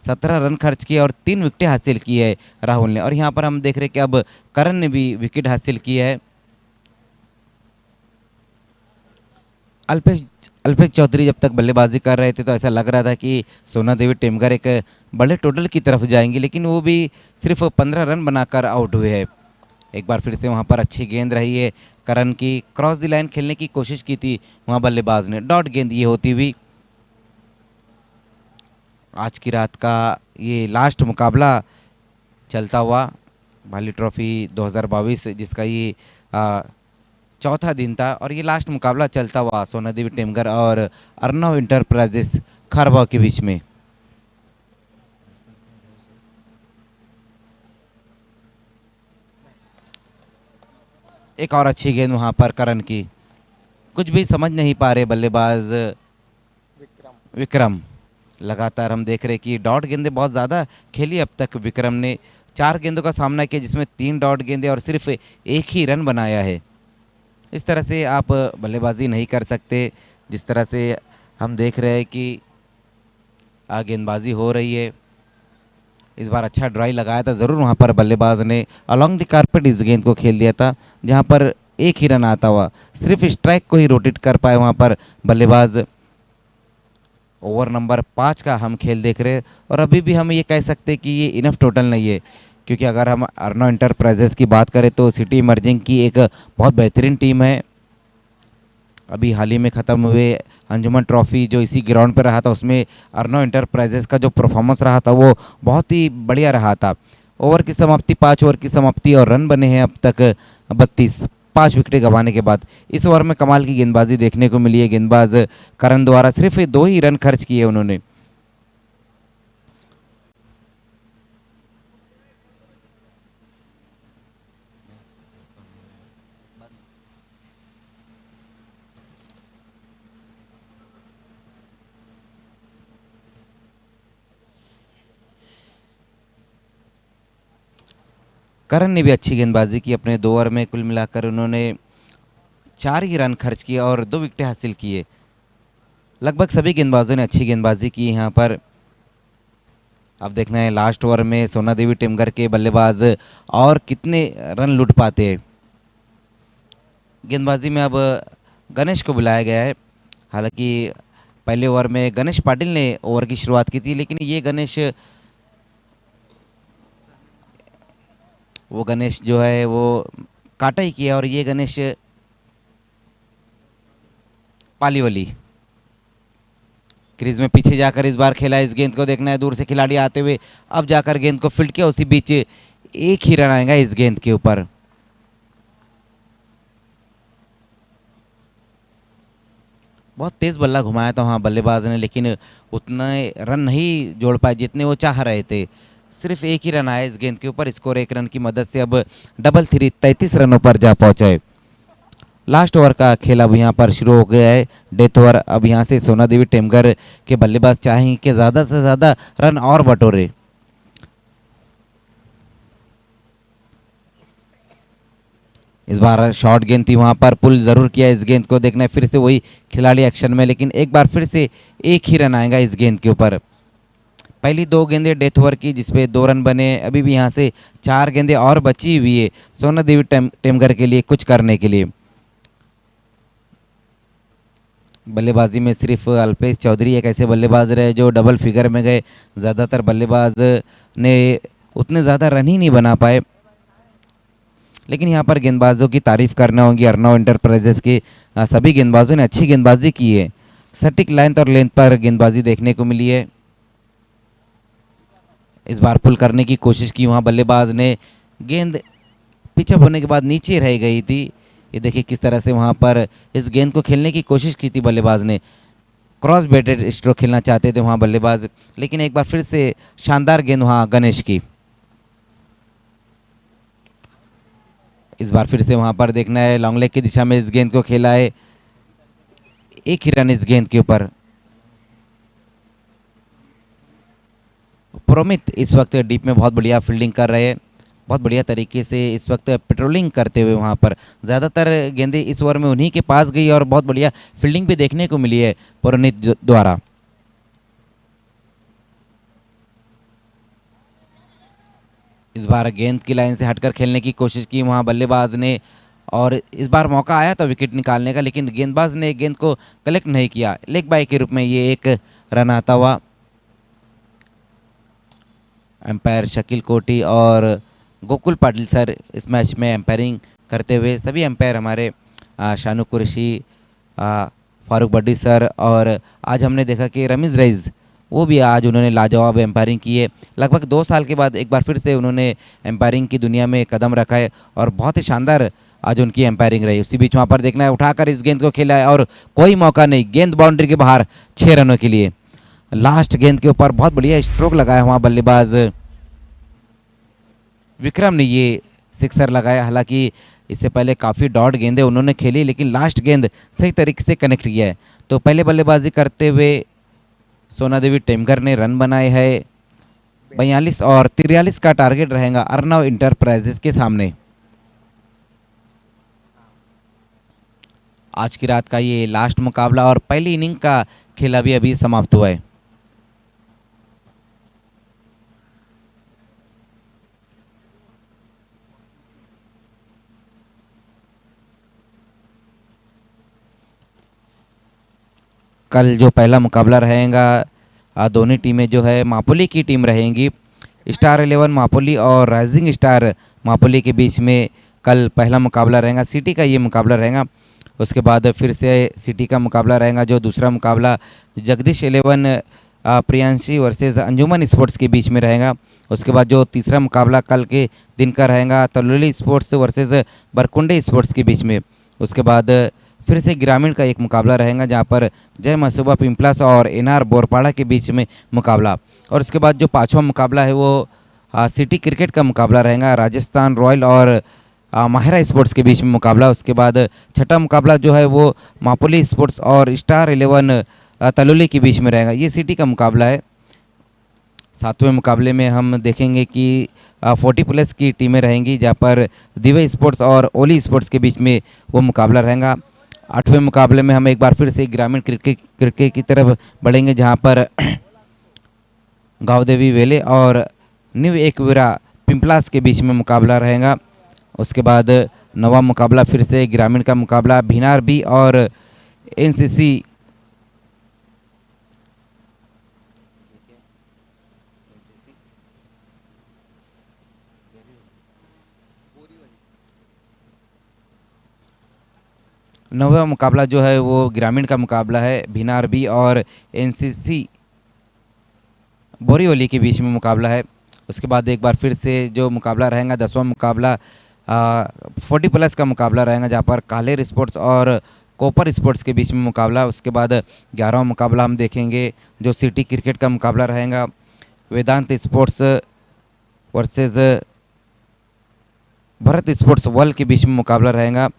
17 रन खर्च किए और 3 विकेटें हासिल की है राहुल ने। और यहाँ पर हम देख रहे हैं कि अब करण ने भी विकेट हासिल किया है। अल्पेश चौधरी जब तक बल्लेबाजी कर रहे थे तो ऐसा लग रहा था कि सोना देवी टेमघर एक बड़े टोटल की तरफ जाएंगे, लेकिन वो भी सिर्फ 15 रन बनाकर आउट हुए हैं। एक बार फिर से वहाँ पर अच्छी गेंद रही है करण की, क्रॉस द लाइन खेलने की कोशिश की थी वहाँ बल्लेबाज ने, डॉट गेंद ये होती हुई। आज की रात का ये लास्ट मुकाबला चलता हुआ बाली ट्रॉफी 2022, जिसका ये चौथा दिन था और ये लास्ट मुकाबला चलता हुआ सोना देवी टेमघर और अर्नव इंटरप्राइजेस खारबाव के बीच में। एक और अच्छी गेंद वहां पर करण की, कुछ भी समझ नहीं पा रहे बल्लेबाज विक्रम। लगातार हम देख रहे कि डॉट गेंदें बहुत ज़्यादा खेली अब तक। विक्रम ने 4 गेंदों का सामना किया जिसमें 3 डॉट गेंदें और सिर्फ 1 ही रन बनाया है। इस तरह से आप बल्लेबाजी नहीं कर सकते। जिस तरह से हम देख रहे हैं कि गेंदबाजी हो रही है। इस बार अच्छा ड्राई लगाया था ज़रूर वहाँ पर बल्लेबाज ने, अलॉन्ग द कारपेट इस गेंद को खेल दिया था, जहाँ पर 1 ही रन आता हुआ। सिर्फ स्ट्राइक को ही रोटेट कर पाए वहाँ पर बल्लेबाज। ओवर नंबर 5 का हम खेल देख रहे हैं और अभी भी हम ये कह सकते हैं कि ये इनफ टोटल नहीं है, क्योंकि अगर हम अर्नव इंटरप्राइजेस की बात करें तो सिटी इमर्जिंग की एक बहुत बेहतरीन टीम है। अभी हाल ही में ख़त्म हुए अंजुमन ट्रॉफी जो इसी ग्राउंड पर रहा था, उसमें अर्नव इंटरप्राइजेस का जो परफॉर्मेंस रहा था वो बहुत ही बढ़िया रहा था। ओवर की समाप्ति 5 ओवर की समाप्ति और रन बने हैं अब तक 32, 5 विकेटें गंवाने के बाद। इस ओवर में कमाल की गेंदबाजी देखने को मिली है गेंदबाज करण द्वारा, सिर्फ 2 ही रन खर्च किए उन्होंने। करण ने भी अच्छी गेंदबाजी की। अपने 2 ओवर में कुल मिलाकर उन्होंने 4 ही रन खर्च किए और 2 विकेटें हासिल किए। लगभग सभी गेंदबाजों ने अच्छी गेंदबाजी की यहाँ पर। अब देखना है लास्ट ओवर में सोना देवी टेमघर के बल्लेबाज और कितने रन लूट पाते हैं। गेंदबाजी में अब गणेश को बुलाया गया है। हालांकि पहले ओवर में गणेश पाटिल ने ओवर की शुरुआत की थी, लेकिन ये गणेश जो है वो काटा ही किया और ये गणेश पालीवली क्रीज में पीछे जाकर इस बार खेला। इस गेंद को देखना है, दूर से खिलाड़ी आते हुए अब जाकर गेंद को फील्ड किया, उसी बीच एक ही रन आएगा इस गेंद के ऊपर। बहुत तेज बल्ला घुमाया था वहाँ बल्लेबाज ने, लेकिन उतने रन नहीं जोड़ पाए जितने वो चाह रहे थे। सिर्फ एक ही रन आया इस गेंद के ऊपर। स्कोर 1 रन की मदद से अब डबल 3 33 रनों पर जा पहुंचे। लास्ट ओवर का खेल अब यहाँ पर शुरू हो गया है, डेथ ओवर। अब यहाँ से सोना देवी टेमघर के बल्लेबाज चाहेंगे कि ज़्यादा से ज़्यादा रन और बटोरे। इस बार शॉर्ट गेंद थी, वहाँ पर पुल ज़रूर किया। इस गेंद को देखना है, फिर से वही खिलाड़ी एक्शन में, लेकिन एक बार फिर से एक ही रन आएगा इस गेंद के ऊपर। पहली 2 गेंदें डेथ ओवर की जिसपे 2 रन बने। अभी भी यहाँ से 4 गेंदें और बची हुई है सोना देवी टेमघर के लिए कुछ करने के लिए। बल्लेबाजी में सिर्फ अल्पेश चौधरी एक ऐसे बल्लेबाज रहे जो डबल फिगर में गए। ज़्यादातर बल्लेबाज ने उतने ज़्यादा रन ही नहीं बना पाए, लेकिन यहाँ पर गेंदबाजों की तारीफ करना होगी। अर्नव इंटरप्राइजेस के सभी गेंदबाजों ने अच्छी गेंदबाजी की है। सटीक लाइन और लेंथ पर गेंदबाजी देखने को मिली है। इस बार पुल करने की कोशिश की वहाँ बल्लेबाज ने, गेंद पिचअप होने के बाद नीचे रह गई थी। ये देखिए किस तरह से वहाँ पर इस गेंद को खेलने की कोशिश की थी बल्लेबाज ने। क्रॉस बेटेड स्ट्रोक खेलना चाहते थे वहाँ बल्लेबाज, लेकिन एक बार फिर से शानदार गेंद वहाँ गणेश की। इस बार फिर से वहाँ पर देखना है, लॉन्ग लेग की दिशा में इस गेंद को खेला है। एक ही रन इस गेंद के ऊपर। प्रोमित इस वक्त डीप में बहुत बढ़िया फील्डिंग कर रहे हैं, बहुत बढ़िया तरीके से इस वक्त पेट्रोलिंग करते हुए वहाँ पर। ज़्यादातर गेंदें इस ओवर में उन्हीं के पास गई और बहुत बढ़िया फील्डिंग भी देखने को मिली है प्रोनित द्वारा। इस बार गेंद की लाइन से हटकर खेलने की कोशिश की वहाँ बल्लेबाज ने, और इस बार मौका आया था विकेट निकालने का, लेकिन गेंदबाज ने गेंद को कलेक्ट नहीं किया। लेग बाय के रूप में ये एक रन आता हुआ। एम्पायर शकील कोटी और गोकुल पाटिल सर इस मैच में एम्पायरिंग करते हुए। सभी एम्पायर हमारे शानू कुरैशी, फारूक बड्डी सर, और आज हमने देखा कि रमीज़ रईस वो भी आज उन्होंने लाजवाब एम्पायरिंग की है। लगभग 2 साल के बाद एक बार फिर से उन्होंने एम्पायरिंग की दुनिया में कदम रखा है और बहुत ही शानदार आज उनकी एम्पायरिंग रही। उसी बीच वहाँ पर देखना है, उठाकर इस गेंद को खेला है और कोई मौका नहीं, गेंद बाउंड्री के बाहर 6 रनों के लिए। लास्ट गेंद के ऊपर बहुत बढ़िया स्ट्रोक लगाया वहाँ बल्लेबाज विक्रम ने, ये सिक्सर लगाया। हालांकि इससे पहले काफ़ी डॉट गेंदें उन्होंने खेली, लेकिन लास्ट गेंद सही तरीके से कनेक्ट किया है। तो पहले बल्लेबाजी करते हुए सोना देवी टेमघर ने रन बनाए हैं 42 और 43 का टारगेट रहेगा अर्नव इंटरप्राइजेस के सामने। आज की रात का ये लास्ट मुकाबला और पहली इनिंग का खेल अभी समाप्त हुआ है। कल जो पहला मुकाबला रहेगा, दोनों टीमें जो है मापोली की टीम रहेंगी। स्टार 11 मापोली और राइजिंग स्टार मापोली के बीच में कल पहला मुकाबला रहेगा। सिटी का ये मुकाबला रहेगा। उसके बाद फिर से सिटी का मुकाबला रहेगा। जो दूसरा मुकाबला जगदीश 11 प्रियांशी वर्सेस अंजुमन स्पोर्ट्स के बीच में रहेगा। उसके बाद जो तीसरा मुकाबला कल के दिन का रहेगा तलोली स्पोर्ट्स वर्सेस बरकुंडे स्पोर्ट्स के बीच में। उसके बाद फिर से ग्रामीण का एक मुकाबला रहेगा जहां पर जय मसूबा पिंपलास और एनआर बोरपाड़ा के बीच में मुकाबला। और उसके बाद जो 5वां मुकाबला है वो सिटी क्रिकेट का मुकाबला रहेगा, राजस्थान रॉयल और माहिरा स्पोर्ट्स के बीच में मुकाबला। उसके बाद 6ठा मुकाबला जो है वो मापोली स्पोर्ट्स और स्टार 11 तलोली के बीच में रहेगा। ये सिटी का मुकाबला है। 7वें मुकाबले में हम देखेंगे कि 40+ की टीमें रहेंगी जहाँ पर दिवे स्पोर्ट्स और ओली स्पोर्ट्स के बीच में वो मुकाबला रहेगा। 8वें मुकाबले में हम एक बार फिर से ग्रामीण क्रिकेट की तरफ बढ़ेंगे, जहां पर गाँवदेवी वेले और न्यू एकवीरा पिंपलास के बीच में मुकाबला रहेगा। उसके बाद 9वां मुकाबला फिर से ग्रामीण का मुकाबला भिनार बी और एनसीसी नौवां मुकाबला जो है वो ग्रामीण का मुकाबला है, भिनार बी और एनसीसी बोरीवली के बीच में मुकाबला है। उसके बाद एक बार फिर से जो मुकाबला रहेगा 10वां मुकाबला 40+ का मुकाबला रहेगा, जहाँ पर कालेर स्पोर्ट्स और कॉपर स्पोर्ट्स के बीच में मुकाबला। उसके बाद 11वां मुकाबला हम देखेंगे जो सिटी क्रिकेट का मुकाबला रहेगा, Vedant sports versus Bharat sports world के बीच में मुकाबला रहेगा।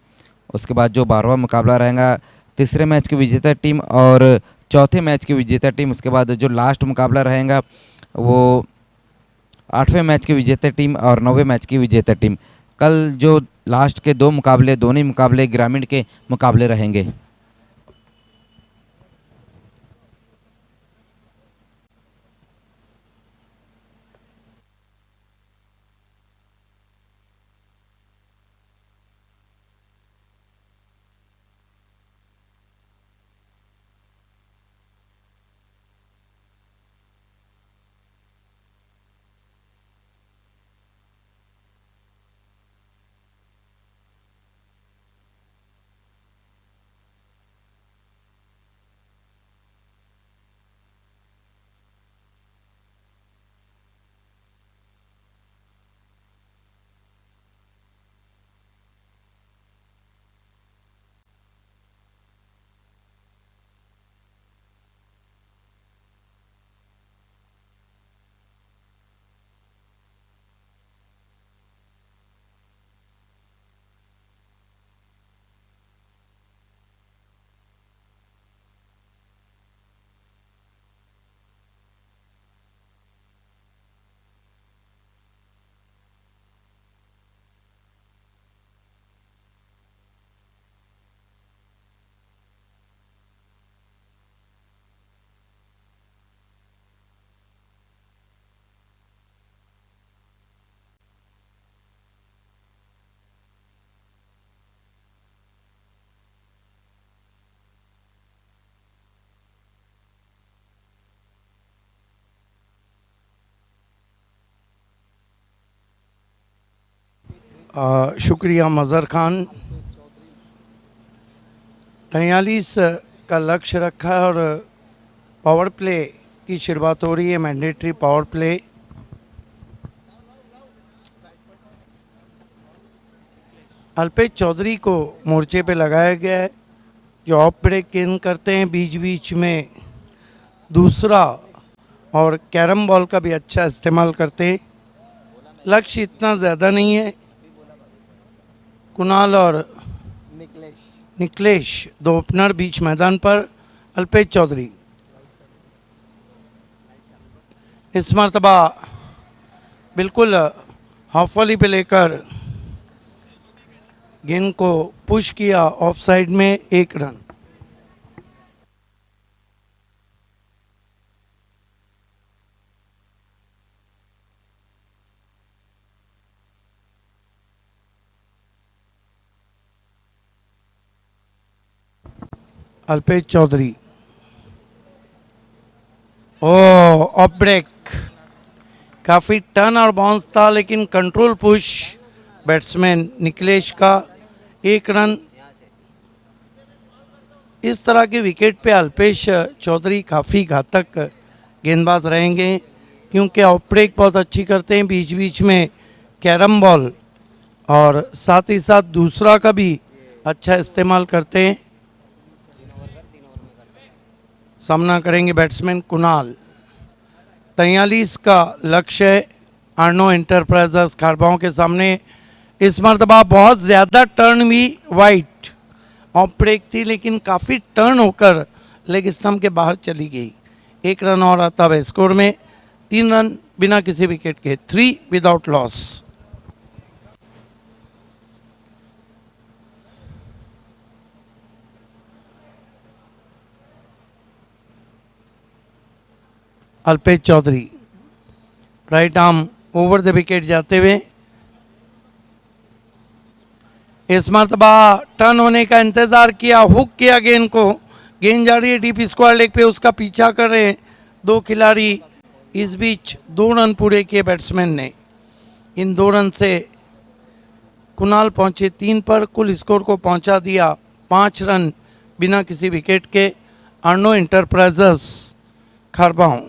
उसके बाद जो 12वां मुकाबला रहेगा तीसरे मैच की विजेता टीम और चौथे मैच की विजेता टीम। उसके बाद जो लास्ट मुकाबला रहेगा वो 8वें मैच की विजेता टीम और 9वें मैच की विजेता टीम। कल जो लास्ट के दोनों ही मुकाबले ग्रामीण के मुकाबले रहेंगे। शुक्रिया मज़र खान। 43 का लक्ष्य रखा है और पावर प्ले की शुरुआत हो रही है, mandatory power play. Alpesh Chaudhary को मोर्चे पे लगाया गया है जो ऑफ ब्रेक गेंद करते हैं, बीच बीच में दूसरा और कैरम बॉल का भी अच्छा इस्तेमाल करते हैं। लक्ष्य इतना ज़्यादा नहीं है। कुणाल और निकलेश दो ओपनर बीच मैदान पर। अल्पेश चौधरी इस मरतबा बिल्कुल हाफ वॉली पे लेकर गेंद को पुश किया ऑफ साइड में, 1 रन। अल्पेश चौधरी ऑफ ब्रेक, काफ़ी टर्न और बाउंस था लेकिन कंट्रोल पुश बैट्समैन निकलेश का, 1 रन। इस तरह के विकेट पे अल्पेश चौधरी काफ़ी घातक गेंदबाज रहेंगे क्योंकि ऑफ ब्रेक बहुत अच्छी करते हैं, बीच बीच में कैरम बॉल और साथ ही साथ दूसरा का भी अच्छा इस्तेमाल करते हैं। सामना करेंगे बैट्समैन कुणाल। 43 का लक्ष्य है आर्नो एंटरप्राइजेस खारबाओं के सामने। इस मरतबा बहुत ज़्यादा टर्न भी वाइट ऑफ ब्रेक थी लेकिन काफ़ी टर्न होकर लेग स्टंप के बाहर चली गई। 1 रन और आता है स्कोर में, 3 रन बिना किसी विकेट के, 3 without loss. Alpesh Chaudhary, right arm over the wicket जाते हुए। इस मरतबा टर्न होने का इंतजार किया, हुक किया गेंद को, गेंद जा रही है डीप स्क्वायर लेग पे, उसका पीछा कर रहे हैं दो खिलाड़ी। इस बीच 2 रन पूरे किए बैट्समैन ने। इन 2 रन से कुणाल पहुंचे 3 पर, कुल स्कोर को पहुंचा दिया 5 रन बिना किसी विकेट के। अर्नो इंटरप्राइजेस खरबाओं।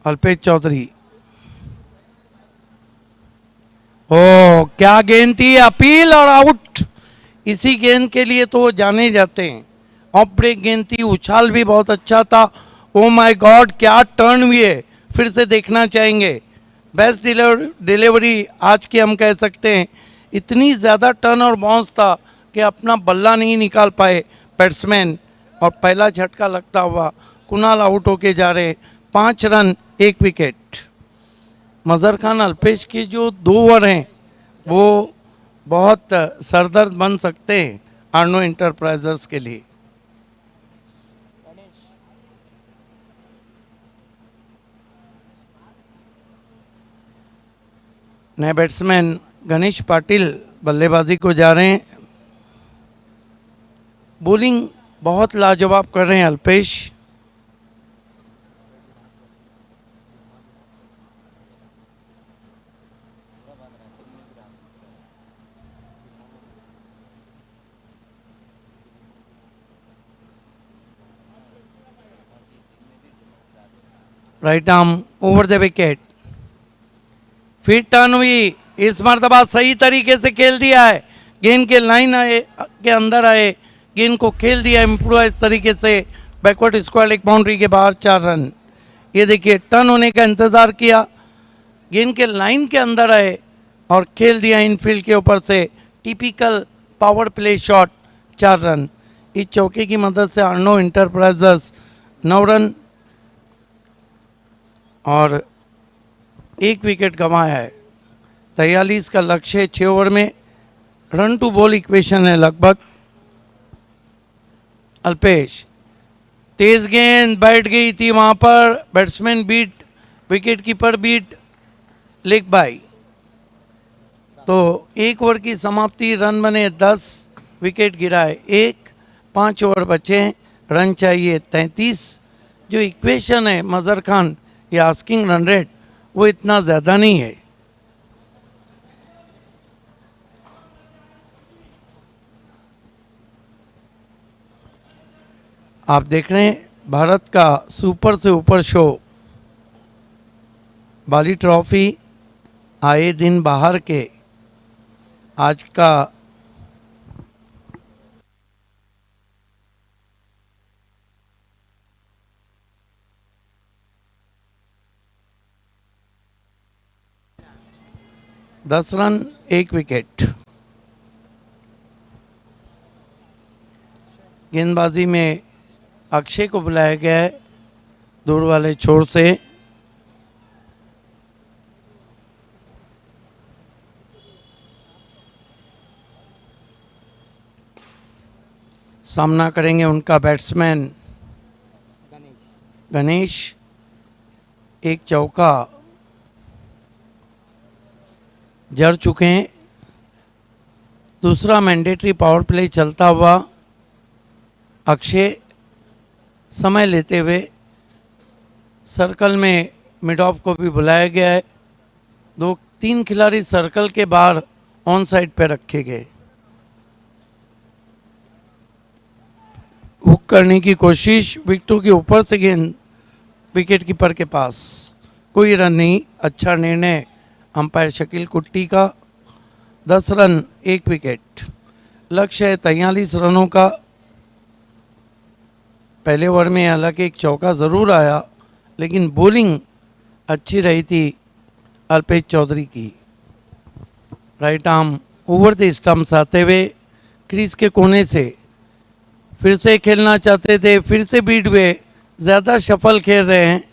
अल्पेश चौधरी, ओ क्या गेंद थी, अपील और आउट। इसी गेंद के लिए तो वो जाने जाते हैं। ऑफ ब्रेक गेंद थी, उछाल भी बहुत अच्छा था। ओ माय गॉड, क्या टर्न हुई है, फिर से देखना चाहेंगे। बेस्ट डिलीवरी आज की हम कह सकते हैं। इतनी ज़्यादा टर्न और बाउंस था कि अपना बल्ला नहीं निकाल पाए बैट्समैन, और पहला झटका लगता हुआ कुणाल आउट होके जा रहे। 5 रन 1 विकेट। मजहर खान अल्पेश के जो 2 ओवर हैं वो बहुत सरदर्द बन सकते हैं अर्नो इंटरप्राइजेस के लिए। नए बैट्समैन गणेश पाटिल बल्लेबाजी को जा रहे हैं। बॉलिंग बहुत लाजवाब कर रहे हैं Alpesh. Right arm over the wicket, फिर टर्न हुई। इस मरतबा सही तरीके से खेल दिया है, गेंद के लाइन आए के अंदर आए, गेंद को खेल दिया इम्प्रोवाइज तरीके से। बैकवर्ड स्क्वायर लेग बाउंड्री के बाहर 4 रन। ये देखिए टर्न होने का इंतज़ार किया, गेंद के लाइन के अंदर आए और खेल दिया इनफील्ड के ऊपर से। Typical power play shot, 4 run. इस चौके की मदद से अर्नो इंटरप्राइजेस 9 रन और 1 विकेट गंवाया है। 43 का लक्ष्य है 6 ओवर में। रन टू बॉल इक्वेशन है लगभग। अल्पेश, तेज गेंद बैठ गई थी वहां पर, batsman beat, wicket keeper beat, leg bye. तो 1 ओवर की समाप्ति, रन बने 10, विकेट गिरा है 1, 5 ओवर बचे हैं, रन चाहिए 33। जो इक्वेशन है मजहर खान या आस्किंग रन रेट, वो इतना ज़्यादा नहीं है। आप देख रहे हैं भारत का सुपर से ऊपर शो, बाली ट्रॉफी आए दिन बाहर के। आज का दस रन 1 विकेट। गेंदबाजी में अक्षय को बुलाया गया है दूर वाले छोर से। सामना करेंगे उनका बैट्समैन गणेश। 1 चौका जड़ चुके हैं। दूसरा मैंडेटरी पावर प्ले चलता हुआ। अक्षय समय लेते हुए सर्कल में मिड ऑफ को भी बुलाया गया है। 2-3 खिलाड़ी सर्कल के बाहर ऑन साइड पे रखे गए। हुक करने की कोशिश, विकेटों के ऊपर से गेंद विकेट कीपर के पास, कोई रन नहीं। अच्छा निर्णय अंपायर शकील कुट्टी का। 10 रन 1 विकेट। लक्ष्य है 43 रनों का। पहले ओवर में हालांकि 1 चौका ज़रूर आया, लेकिन बॉलिंग अच्छी रही थी अल्पेश चौधरी की। Right arm over the stumps आते हुए क्रीज के कोने से फिर से खेलना चाहते थे, फिर से बीट हुए। ज़्यादा शफल खेल रहे हैं।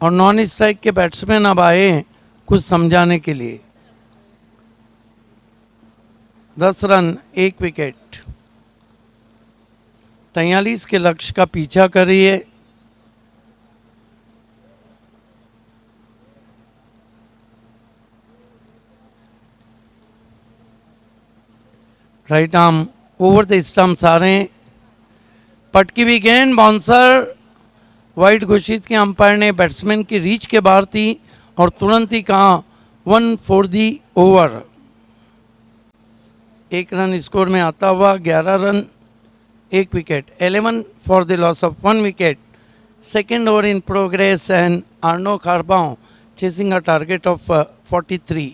और नॉन स्ट्राइक के बैट्समैन अब आए हैं कुछ समझाने के लिए। 10 रन 1 विकेट। 43 के लक्ष्य का पीछा कर रही है। Right arm over the stumps आ रहे हैं। पटकी भी गेंद, बाउंसर वाइड घोषित किया अंपायर ने। बैट्समैन की रीच के बाहर थी और तुरंत ही कहा 1 for the over. 1 run score में आता हुआ 11 run 1 wicket. 11 for the loss of 1 wicket. Second over in progress and Arno खारबाओ chasing a target of 43।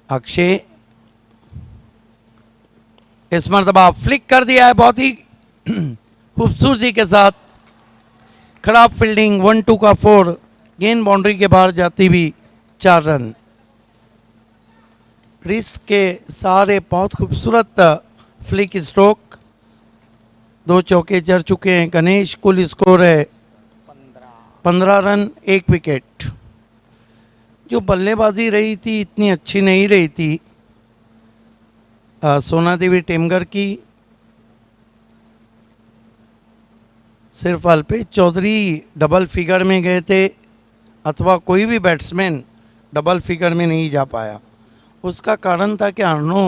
Akshay इस मरतबा फ्लिक कर दिया है बहुत ही खूबसूरती के साथ। खराब फील्डिंग। 1-2 का 4। गेंद बाउंड्री के बाहर जाती हुई 4 रन। रिस्ट के सहारे बहुत खूबसूरत फ्लिक स्ट्रोक। 2 चौके जड़ चुके हैं गणेश। कुल स्कोर है 15 रन 1 विकेट। जो बल्लेबाजी रही थी इतनी अच्छी नहीं रही थी सोना देवी टेमगर की। सिर्फ अल्पेश चौधरी डबल फिगर में गए थे अथवा कोई भी बैट्समैन डबल फिगर में नहीं जा पाया। उसका कारण था कि अर्नो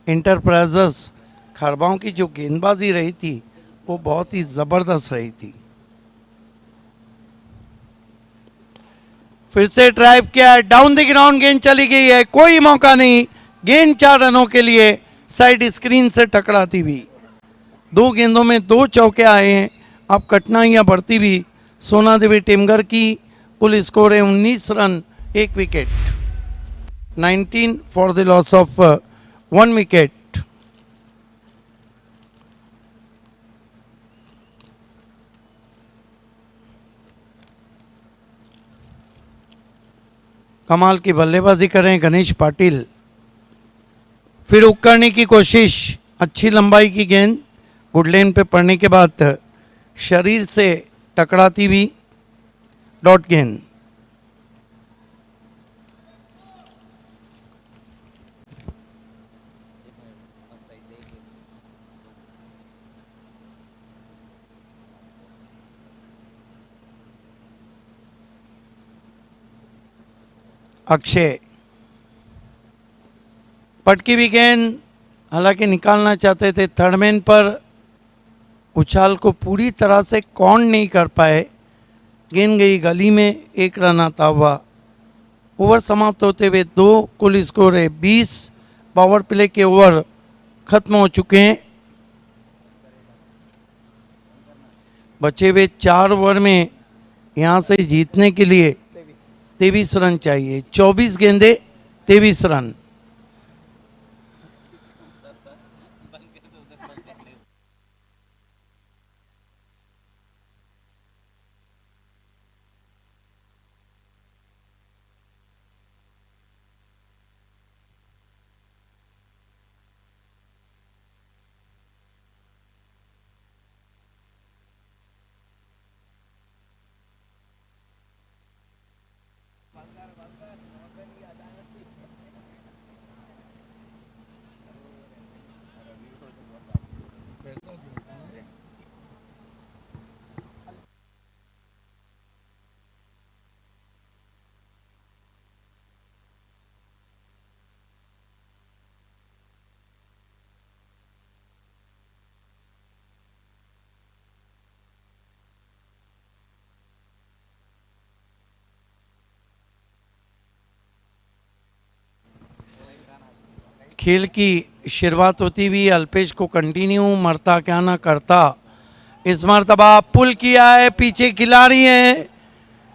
इंटरप्राइजेस खारबाओं की जो गेंदबाजी रही थी वो बहुत ही ज़बरदस्त रही थी। फिर से ड्राइव किया, डाउन द ग्राउंड गेंद चली गई है, कोई मौका नहीं। गेंद 4 रनों के लिए साइड स्क्रीन से टकराती हुई। 2 गेंदों में 2 चौके आए हैं। अब कठिनाइयां बढ़ती हुई सोना देवी टेमगर की। कुल स्कोर है 19 run 1 wicket. 19 for the loss of 1 wicket. कमाल की बल्लेबाजी करें गणेश पाटिल। फिर हुक करने की कोशिश। अच्छी लंबाई की गेंद गुडलेन पे पड़ने के बाद शरीर से टकराती हुई डॉट गेंद। अक्षय पटकी भी गेंद, हालांकि निकालना चाहते थे। थर्ड मैन पर उछाल को पूरी तरह से कौन नहीं कर पाए। गेंद गई गली में। 1 रन आता हुआ। ओवर समाप्त होते हुए 2। कुल स्कोर है 20। पावर प्ले के ओवर खत्म हो चुके हैं। बचे हुए 4 ओवर में यहाँ से जीतने के लिए 23 रन चाहिए। 24 गेंदे 23 रन। खेल की शुरुआत होती हुई अल्पेश को कंटिन्यू मरता क्या ना करता। इस मरतबा पुल किया है, पीछे खिलाड़ी है,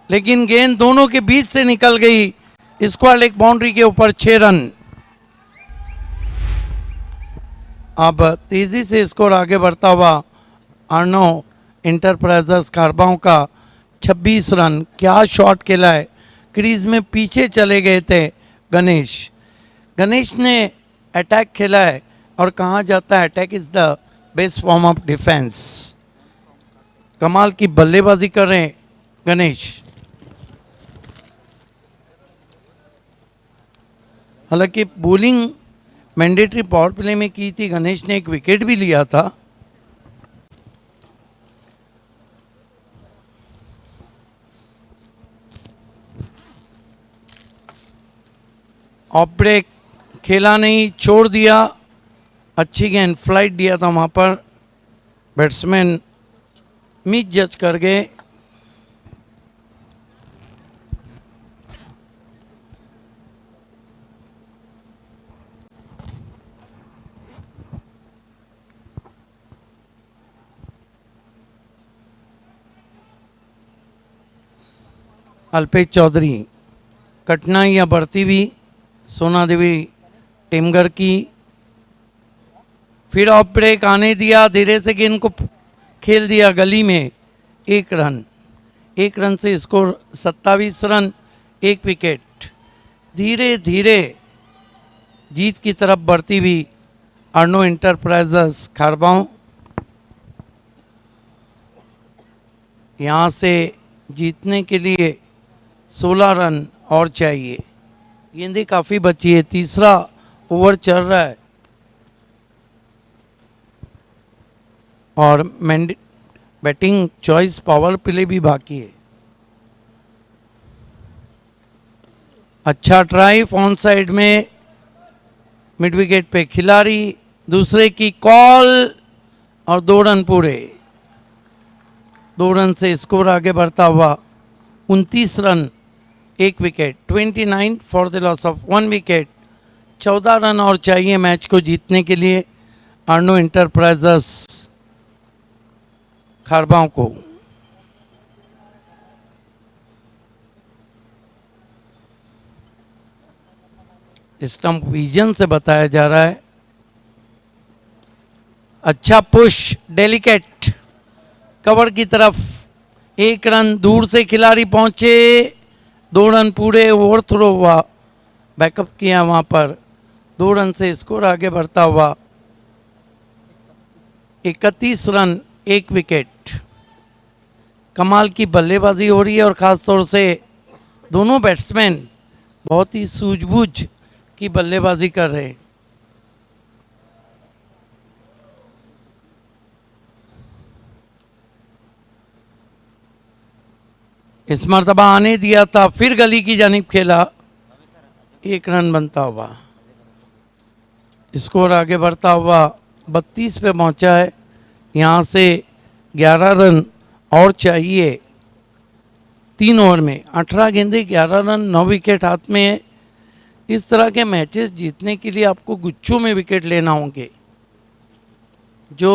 लेकिन गेंद दोनों के बीच से निकल गई। स्क्वायर लेग बाउंड्री के ऊपर 6 रन। अब तेजी से स्कोर आगे बढ़ता हुआ अर्नो इंटरप्राइजेस खारबाओं का 26 रन। क्या शॉट खेला है। क्रीज में पीछे चले गए थे गणेश। गणेश ने अटैक खेला है और कहा जाता है attack is the best form of defence. कमाल की बल्लेबाजी कर रहे हैं गणेश। हालांकि बॉलिंग मैंडेटरी पावर प्ले में की थी, गणेश ने एक विकेट भी लिया था। ऑफ ब्रेक खेला नहीं, छोड़ दिया। अच्छी गेंद, फ्लाइट दिया था वहां पर, बैट्समैन मिस जज कर गए। अल्पेश चौधरी, कठिनाइयाँ बढ़ती हुई सोना देवी टेमगर की। फिर ऑफ ब्रेक आने दिया, धीरे से गेंद को खेल दिया गली में। एक रन से स्कोर 27 रन, एक विकेट। धीरे धीरे जीत की तरफ बढ़ती हुई अर्नो इंटरप्राइजेस खारबांव। यहाँ से जीतने के लिए 16 रन और चाहिए। गेंदें काफ़ी बची है, तीसरा ओवर चल रहा है और बैटिंग चॉइस पावर प्ले भी बाकी है। अच्छा ट्राई ऑन साइड में, मिड विकेट पे खिलाड़ी, दूसरे की कॉल और 2 रन पूरे। 2 रन से स्कोर आगे बढ़ता हुआ 29 रन, एक wicket. 29 for the loss of 1 wicket. 14 run और चाहिए मैच को जीतने के लिए अर्नो इंटरप्राइजेस खारबांव को। स्टंप विजन से बताया जा रहा है। अच्छा पुश, डेलिकेट कवर की तरफ। 1 रन दूर से खिलाड़ी पहुंचे, 2 रन पूरे। ओवर थ्रो हुआ, बैकअप किया वहां पर। 2 रन से स्कोर आगे बढ़ता हुआ 31 रन, एक विकेट। कमाल की बल्लेबाजी हो रही है और ख़ास तौर से दोनों बैट्समैन बहुत ही सूझबूझ की बल्लेबाजी कर रहे हैं। इस मर्तबा आने दिया था, फिर गली की जानिब खेला। 1 रन बनता हुआ, स्कोर आगे बढ़ता हुआ 32 पे पहुंचा है। यहाँ से 11 रन और चाहिए 3 ओवर में। 18 गेंदे, 11 रन, 9 विकेट हाथ में है। इस तरह के मैचेस जीतने के लिए आपको गुच्छों में विकेट लेना होंगे, जो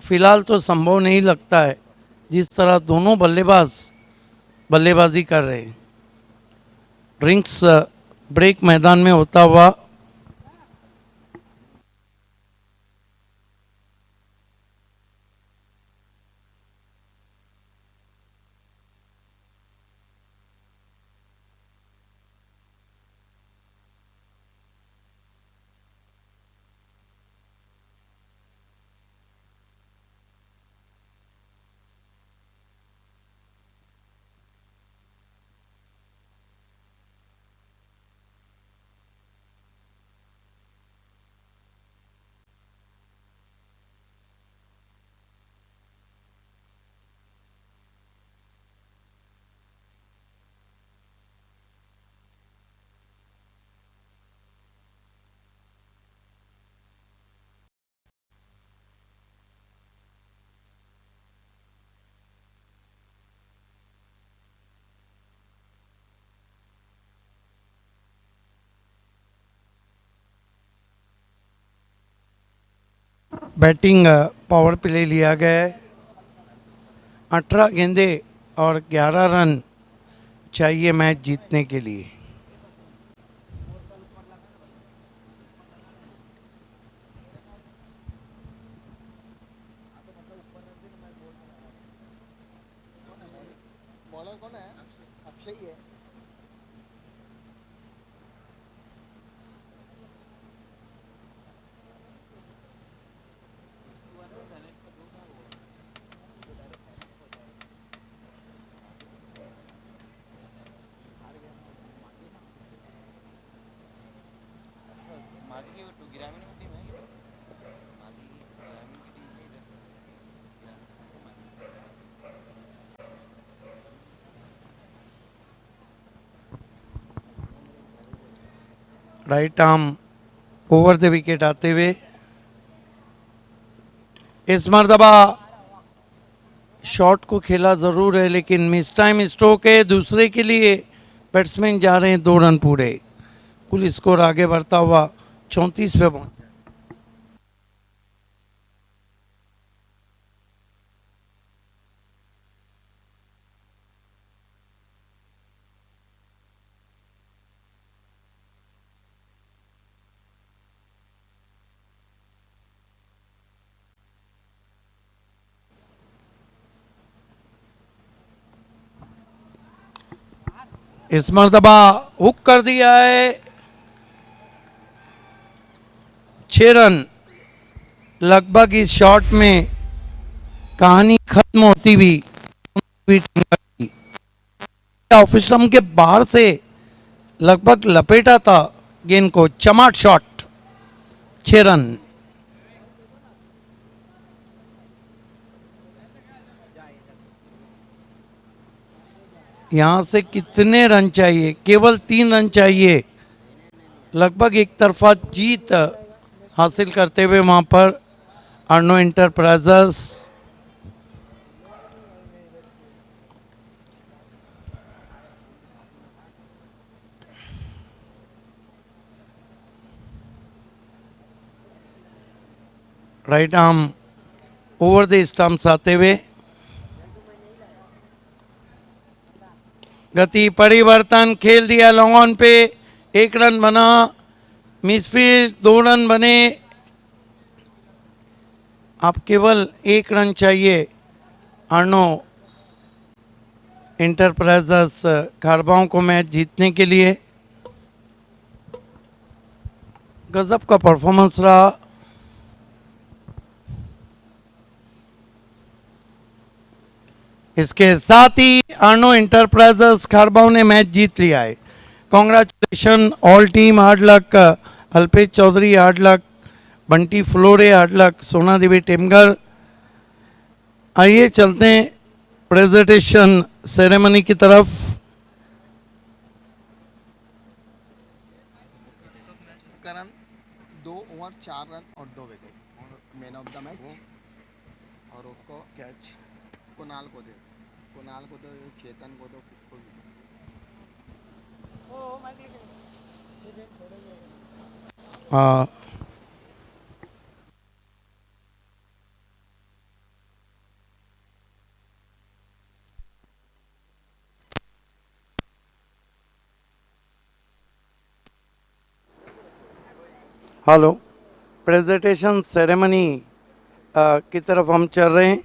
फिलहाल तो संभव नहीं लगता है जिस तरह दोनों बल्लेबाज बल्लेबाजी कर रहे हैं। ड्रिंक्स ब्रेक मैदान में होता हुआ बैटिंग पावर प्ले लिया गया है। 18 गेंदे और 11 रन चाहिए मैच जीतने के लिए। बॉलर कौन है? अक्षय ही है। Right arm over the wicket आते हुए इस मरतबा शॉट को खेला ज़रूर है, लेकिन मिस टाइम स्ट्रोक है। दूसरे के लिए बैट्समैन जा रहे हैं 2 रन पूरे। कुल स्कोर आगे बढ़ता हुआ 34 पे पहुंच। इस मरतबा हुक कर दिया है, 6 रन। लगभग इस शॉट में कहानी खत्म होती हुई ऑफ स्टंप के बाहर से लगभग लपेटा था गेंद को। चमाट शॉट, 6 रन। यहां से कितने रन चाहिए? केवल 3 रन चाहिए। लगभग एक तरफा जीत हासिल करते हुए वहां पर Arno enterprises right arm over the stumps आते हुए गति परिवर्तन खेल दिया। लॉन्ग ऑन पे 1 रन बना, मिसफील्ड 2 रन बने। अब केवल 1 रन चाहिए अर्नो एंटरप्राइजेस खारबाओं को मैच जीतने के लिए। गजब का परफॉर्मेंस रहा। इसके साथ ही अर्नो एंटरप्राइजेस खारबाओं ने मैच जीत लिया है। Congratulation all team. Hard luck Alpesh Chaudhary, hard luck Bunty Flore, hard luck Sona Devi Temghar. आइए चलते हैं प्रेजेंटेशन सेरेमनी की तरफ। करण 2 ओवर 4 रन और 2 wicket, man of the match. और उसको कैच कुणाल को दे, चेतन को दो, किसको भी हाँ, हेलो, प्रेजेंटेशन सेरेमनी की तरफ हम चल रहे हैं।